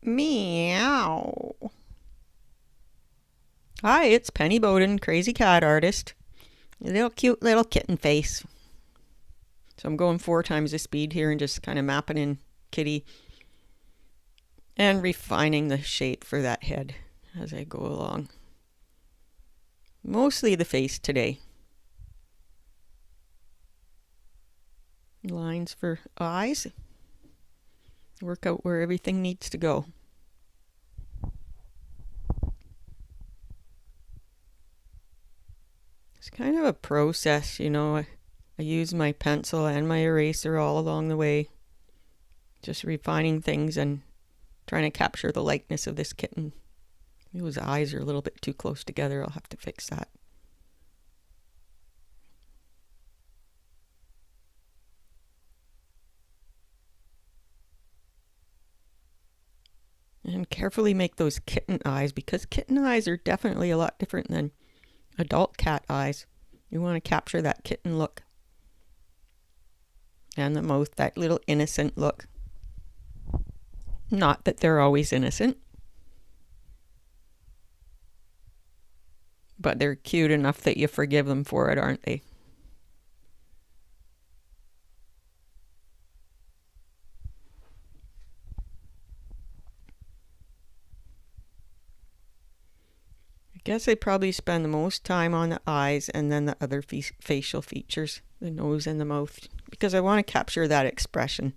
Meow. Hi, it's Penny Bowden, crazy cat artist. Little cute little kitten face. So I'm going 4 times the speed here and just kind of mapping in kitty and refining the shape for that head as I go along. Mostly the face today. Lines for eyes. Work out where everything needs to go. It's kind of a process, you know. I use my pencil and my eraser all along the way, just refining things and trying to capture the likeness of this kitten. His eyes are a little bit too close together. I'll have to fix that. And carefully make those kitten eyes, because kitten eyes are definitely a lot different than adult cat eyes. You want to capture that kitten look. And the mouth, that little innocent look. Not that they're always innocent, but they're cute enough that you forgive them for it, aren't they? I guess I probably spend the most time on the eyes and then the other facial features, the nose and the mouth, because I want to capture that expression.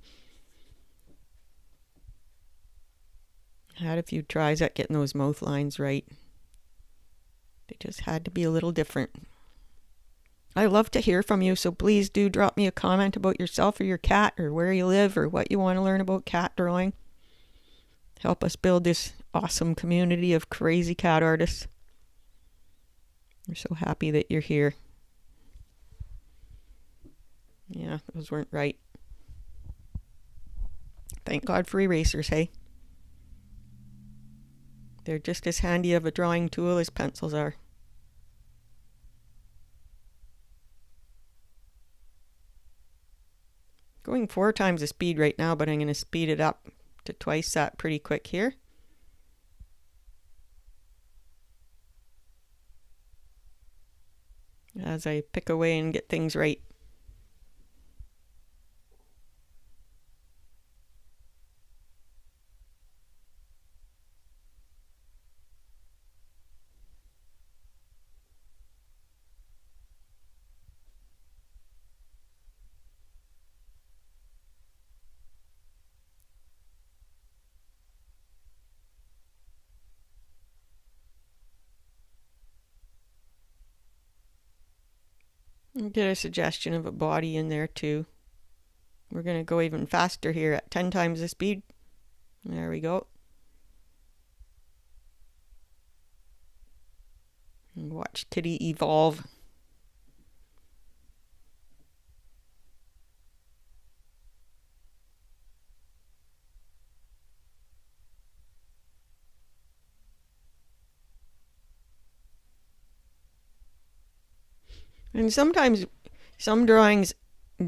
I had a few tries at getting those mouth lines right. They just had to be a little different. I love to hear from you, so please do drop me a comment about yourself or your cat, or where you live, or what you want to learn about cat drawing. Help us build this awesome community of crazy cat artists. We're so happy that you're here. Yeah, those weren't right. Thank God for erasers, hey? They're just as handy of a drawing tool as pencils are. Going 4 times the speed right now, but I'm going to speed it up to twice that pretty quick here. As I pick away and get things right. And get a suggestion of a body in there too. We're going to go even faster here at 10 times the speed. There we go. And watch Kitty evolve. And sometimes some drawings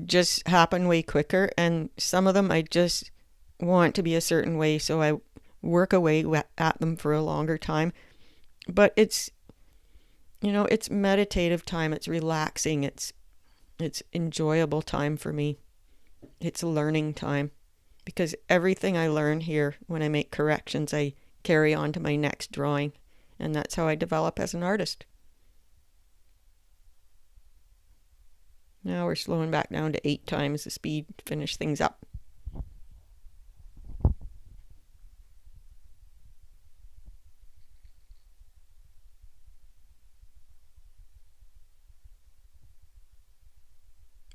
just happen way quicker, and some of them I just want to be a certain way, so I work away at them for a longer time. But it's, you know, it's meditative time, it's relaxing, it's enjoyable time for me. It's learning time, because everything I learn here when I make corrections I carry on to my next drawing, and that's how I develop as an artist. Now we're slowing back down to 8 times the speed to finish things up. You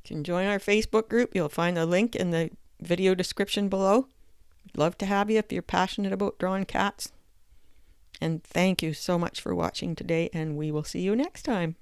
can join our Facebook group. You'll find the link in the video description below. We'd love to have you if you're passionate about drawing cats. And thank you so much for watching today, and we will see you next time.